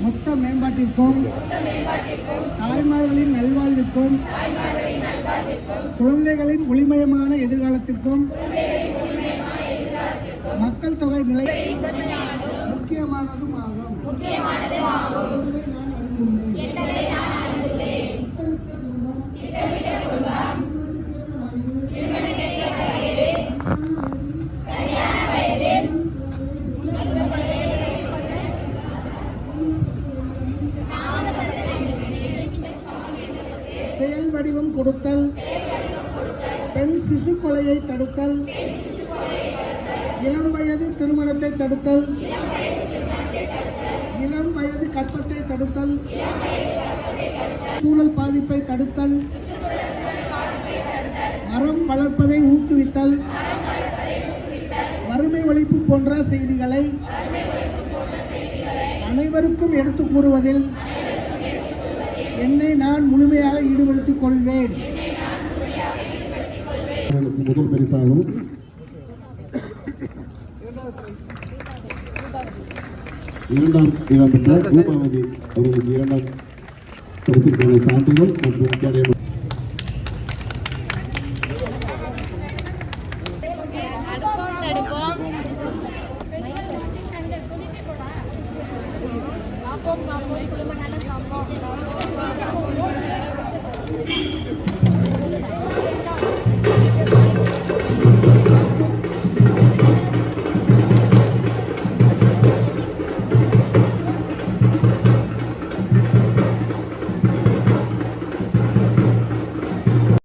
மொத்த மேம்பாட்டிற்கும் தாய்மார்களின் நல்வாழ்விற்கும் குழந்தைகளின் ஒளிமயமான எதிர்காலத்திற்கும் மக்கள் தொகை நிலை முக்கியமானதும் ஆகும். செயல் வடிவம் கொடுத்தல், பெண் சிசு கொலையை தடுத்தல், இளம் வயது திருமணத்தை தடுத்தல், இளம் வயது கற்பத்தை தடுத்தல், சூழல் பாதிப்பை தடுத்தல், மரம் வளர்ப்பதை ஊக்குவித்தல், வறுமை ஒழிப்பு போன்ற செய்திகளை அனைவருக்கும் எடுத்துக் கூறுவதில் என்னை நான் முழுமையாக ஈடுபடுத்திக் கொள்வேன். முதல் பரிசாகவும் இரண்டாம் இடம் பெற்ற ரூபாவதி அவர்களுக்கு இரண்டாம் பரிசுக்கான சான்றிதழ் மற்றும்